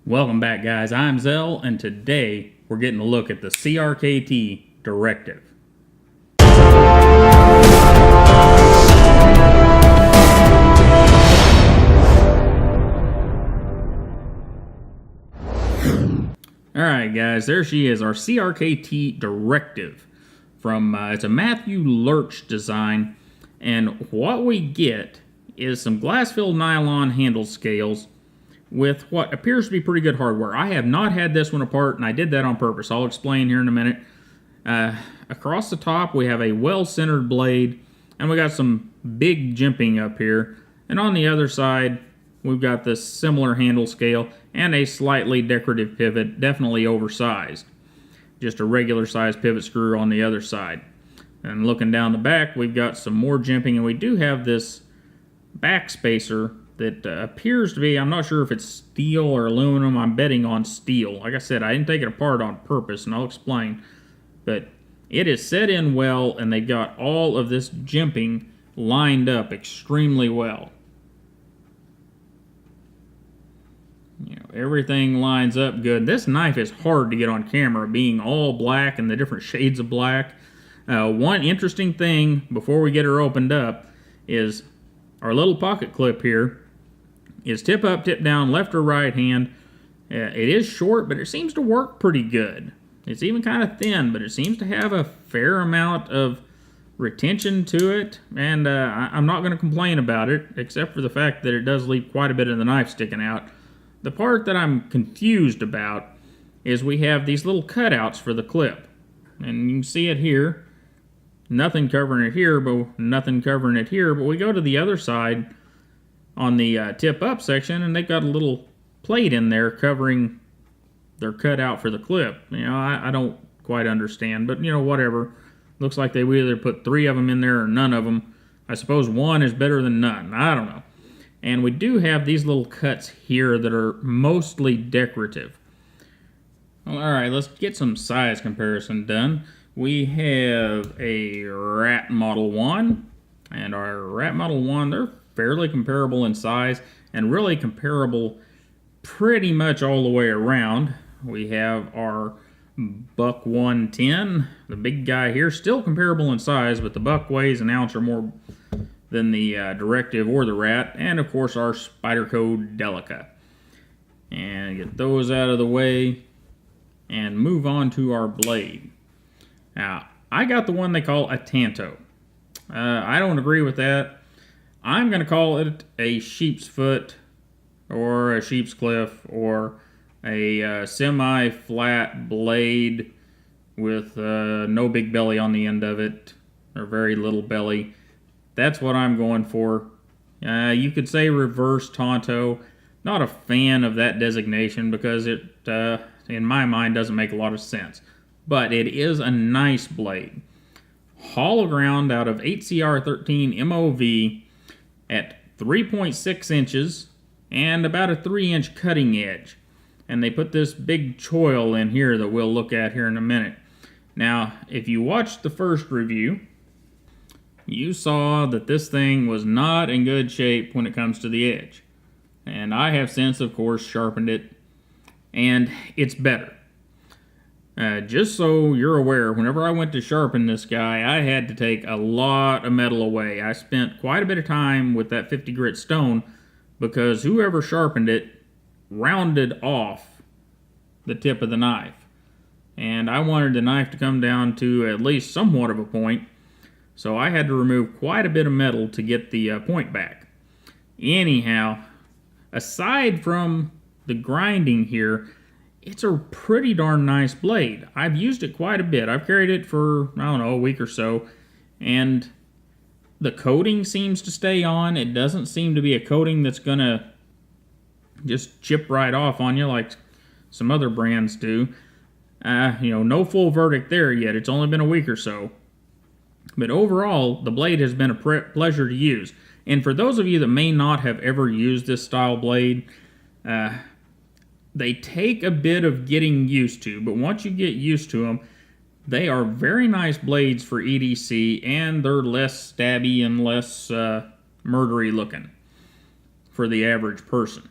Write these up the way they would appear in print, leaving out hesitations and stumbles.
Welcome back, guys. I'm Zell, and today we're getting a look at the CRKT Directive. Alright, guys, there she is, our CRKT Directive. It's a Matthew Lurch design, and what we get is some glass-filled nylon handle scales with what appears to be pretty good hardware. I have not had this one apart, and I did that on purpose. I'll explain here in a minute. Across the top, we have a well-centered blade, and we got some big jimping up here. And on the other side, we've got this similar handle scale and a slightly decorative pivot, definitely oversized. Just a regular size pivot screw on the other side. And looking down the back, we've got some more jimping, and we do have this back spacer that appears to be, I'm not sure if it's steel or aluminum. I'm betting on steel. Like I said, I didn't take it apart on purpose, and I'll explain. But it is set in well, and they've got all of this jimping lined up extremely well. You know, everything lines up good. This knife is hard to get on camera, being all black and the different shades of black. One interesting thing before we get her opened up is our little pocket clip here is tip up, tip down, left or right hand. It is short, but it seems to work pretty good. It's even kind of thin, but it seems to have a fair amount of retention to it, and I'm not going to complain about it, except for the fact that it does leave quite a bit of the knife sticking out. The part that I'm confused about is we have these little cutouts for the clip, and you can see it here. Nothing covering it here, but nothing covering it here. But we go to the other side on the tip-up section, and they've got a little plate in there covering their cutout for the clip. You know, I don't quite understand, but, you know, whatever. Looks like they either put 3 of them in there or none of them. I suppose one is better than none. I don't know. And we do have these little cuts here that are mostly decorative. Well, all right, let's get some size comparison done. We have a Rat Model 1, and our Rat Model 1, they're fairly comparable in size, and really comparable pretty much all the way around. We have our Buck 110, the big guy here, still comparable in size, but the Buck weighs an ounce or more than the Directive or the Rat, and of course our Spyderco Delica. And get those out of the way, and move on to our blade. Now, I got the one they call a Tanto. I don't agree with that. I'm going to call it a sheep's foot, or a sheep's cliff, or a semi-flat blade with no big belly on the end of it, or very little belly. That's what I'm going for. You could say reverse Tonto. Not a fan of that designation because it, in my mind, doesn't make a lot of sense. But it is a nice blade. Hollow ground out of 8CR13 MOV at 3.6 inches and about a 3-inch cutting edge. And they put this big choil in here that we'll look at here in a minute. Now, if you watched the first review, you saw that this thing was not in good shape when it comes to the edge. And I have since, of course, sharpened it, and it's better. Just so you're aware, whenever I went to sharpen this guy, I had to take a lot of metal away. I spent quite a bit of time with that 50 grit stone because whoever sharpened it rounded off the tip of the knife. And I wanted the knife to come down to at least somewhat of a point, so I had to remove quite a bit of metal to get the point back. Anyhow, aside from the grinding here, it's a pretty darn nice blade. I've used it quite a bit. I've carried it for, I don't know, a week or so, and the coating seems to stay on. It doesn't seem to be a coating that's gonna just chip right off on you like some other brands do. You know, no full verdict there yet. It's only been a week or so. But overall, the blade has been a pleasure to use. And for those of you that may not have ever used this style blade, they take a bit of getting used to, but once you get used to them, they are very nice blades for EDC, and they're less stabby and less murdery looking for the average person.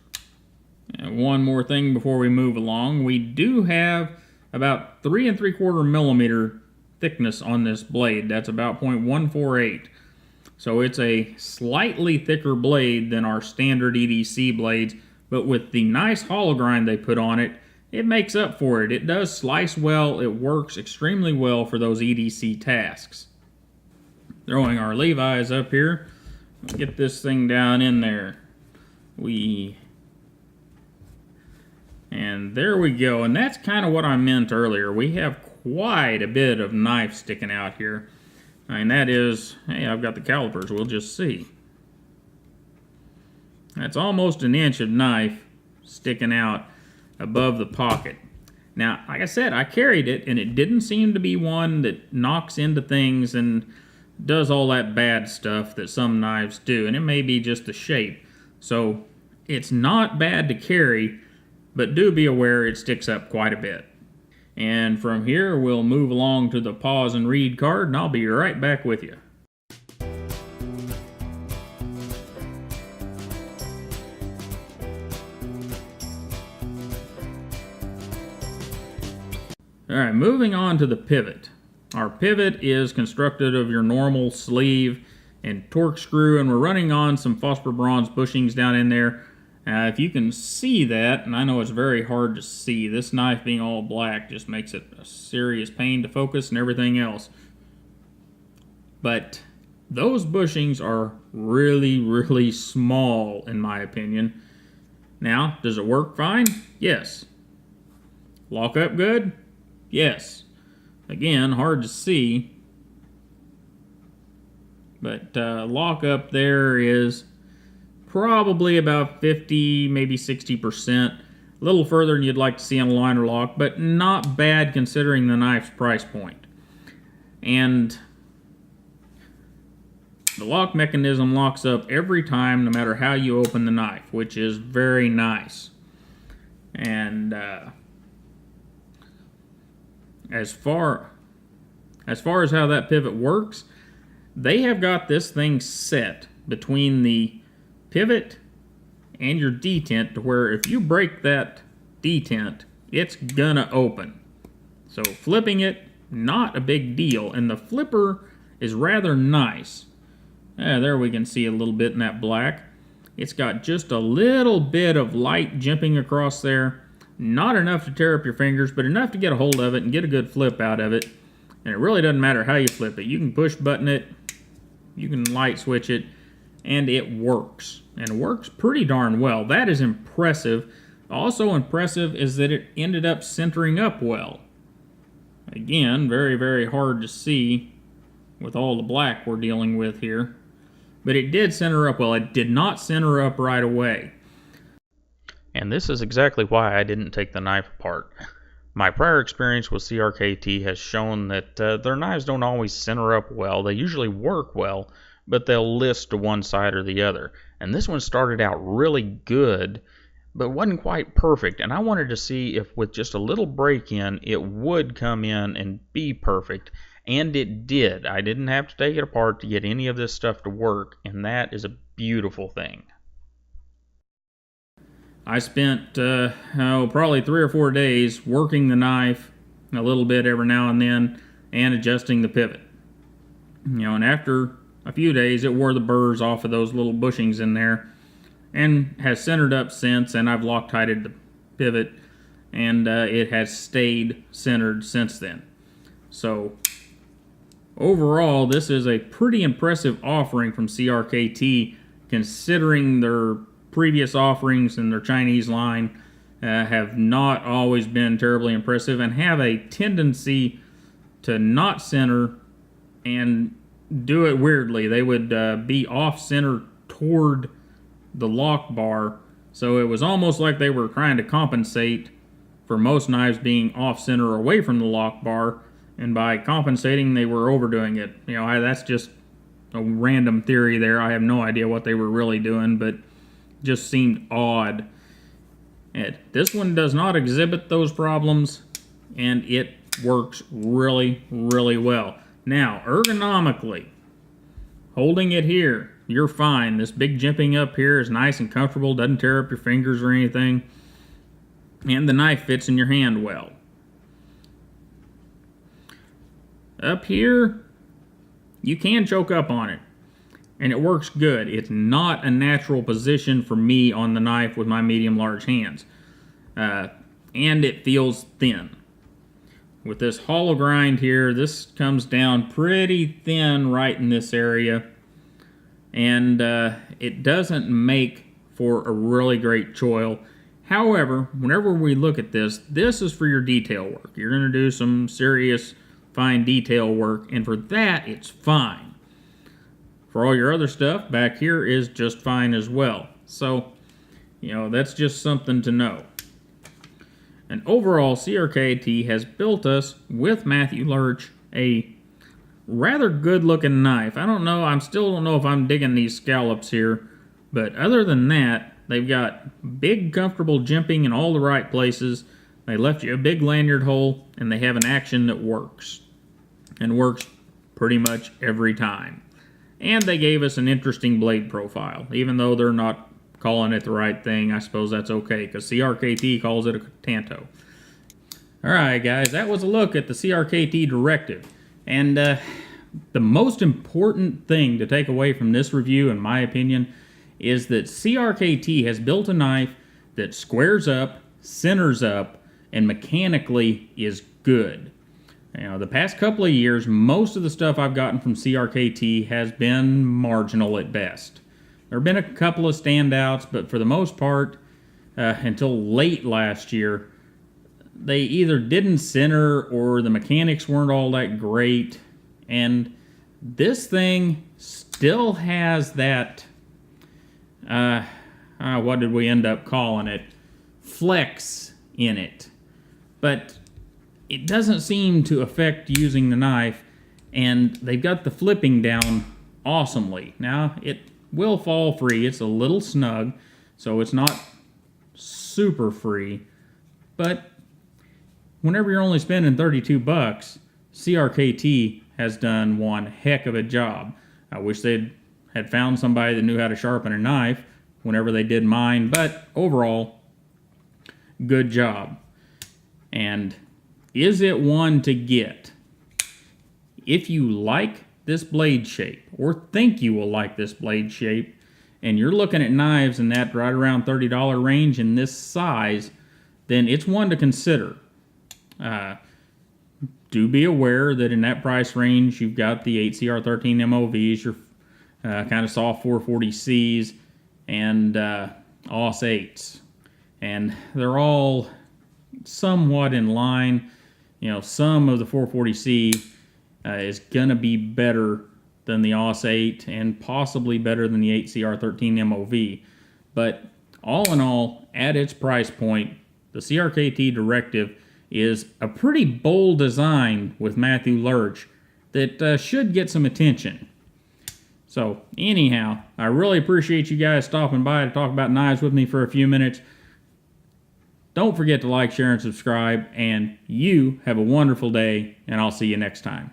And one more thing before we move along. We do have about 3 3/4 millimeter thickness on this blade. That's about 0.148. So it's a slightly thicker blade than our standard EDC blades, but with the nice hollow grind they put on it, it makes up for it. It does slice well. It works extremely well for those EDC tasks. Throwing our Levi's up here. Get this thing down in there. And there we go. And that's kind of what I meant earlier. We have quite a bit of knife sticking out here. And that is, hey, I've got the calipers. We'll just see. That's almost an inch of knife sticking out above the pocket. Now, like I said, I carried it, and it didn't seem to be one that knocks into things and does all that bad stuff that some knives do. And it may be just the shape. So it's not bad to carry, but do be aware it sticks up quite a bit. And from here, we'll move along to the pause and read card, and I'll be right back with you. Alright, moving on to the pivot. Our pivot is constructed of your normal sleeve and torque screw, and we're running on some phosphor bronze bushings down in there. If you can see that, and I know it's very hard to see, this knife being all black just makes it a serious pain to focus and everything else. But those bushings are really, really small in my opinion. Now, does it work fine? Yes. Lock up good? Yes. Again, hard to see. But lock up there is probably about 50, maybe 60%. A little further than you'd like to see on a liner lock, but not bad considering the knife's price point. And the lock mechanism locks up every time, no matter how you open the knife, which is very nice. And as far as how that pivot works, they have got this thing set between the pivot and your detent to where if you break that detent, it's gonna open. So flipping it, not a big deal. And the flipper is rather nice. There we can see a little bit in that black. It's got just a little bit of light jimping across there. Not enough to tear up your fingers, but enough to get a hold of it and get a good flip out of it. And it really doesn't matter how you flip it. You can push button it, you can light switch it, and it works. And it works pretty darn well. That is impressive. Also impressive is that it ended up centering up well. Again, very, very hard to see with all the black we're dealing with here. But it did center up well. It did not center up right away. And this is exactly why I didn't take the knife apart. My prior experience with CRKT has shown that their knives don't always center up well. They usually work well, but they'll list to one side or the other. And this one started out really good, but wasn't quite perfect. And I wanted to see if with just a little break-in, it would come in and be perfect. And it did. I didn't have to take it apart to get any of this stuff to work, and that is a beautiful thing. I spent probably 3 or 4 days working the knife a little bit every now and then and adjusting the pivot. And after a few days it wore the burrs off of those little bushings in there and has centered up since, and I've Loctited the pivot, and it has stayed centered since then. So overall, this is a pretty impressive offering from CRKT considering their previous offerings in their Chinese line have not always been terribly impressive and have a tendency to not center and do it weirdly. They would be off center toward the lock bar, so it was almost like they were trying to compensate for most knives being off center away from the lock bar, and by compensating they were overdoing it. That's just a random theory there. I have no idea what they were really doing, but just seemed odd. This one does not exhibit those problems, and it works really, really well. Now, ergonomically, holding it here, you're fine. This big jimping up here is nice and comfortable, doesn't tear up your fingers or anything, and the knife fits in your hand well. Up here, you can choke up on it, and it works good. It's not a natural position for me on the knife with my medium-large hands, and it feels thin. With this hollow grind here, this comes down pretty thin right in this area, and it doesn't make for a really great choil. However, whenever we look at this, this is for your detail work. You're going to do some serious fine detail work, and for that, it's fine. For all your other stuff, back here is just fine as well. So, you know, that's just something to know. And overall, CRKT has built us, with Matthew Lurch, a rather good-looking knife. I still don't know if I'm digging these scallops here, but other than that, they've got big, comfortable jimping in all the right places. They left you a big lanyard hole, and they have an action that works. And works pretty much every time. And they gave us an interesting blade profile. Even though they're not calling it the right thing, I suppose that's okay, because CRKT calls it a Tanto. Alright guys, that was a look at the CRKT Directive. And the most important thing to take away from this review, in my opinion, is that CRKT has built a knife that squares up, centers up, and mechanically is good. You know, the past couple of years, most of the stuff I've gotten from CRKT has been marginal at best. There have been a couple of standouts, but for the most part, until late last year, they either didn't center or the mechanics weren't all that great. And this thing still has that, what did we end up calling it? Flex in it. But it doesn't seem to affect using the knife, and they've got the flipping down awesomely. Now, it will fall free. It's a little snug, so it's not super free, but whenever you're only spending 32 bucks, CRKT has done one heck of a job. I wish they had found somebody that knew how to sharpen a knife whenever they did mine, but overall, good job. And is it one to get? If you like this blade shape, or think you will like this blade shape, and you're looking at knives in that right around $30 range in this size, then it's one to consider. Do be aware that in that price range, you've got the 8CR13 MOVs, your kind of soft 440Cs, and AUS 8s. And they're all somewhat in line. You know, some of the 440C is going to be better than the AUS 8 and possibly better than the 8CR13 MOV. But all in all, at its price point, the CRKT Directive is a pretty bold design with Matthew Lurch that should get some attention. So anyhow, I really appreciate you guys stopping by to talk about knives with me for a few minutes. Don't forget to like, share, and subscribe, and you have a wonderful day, and I'll see you next time.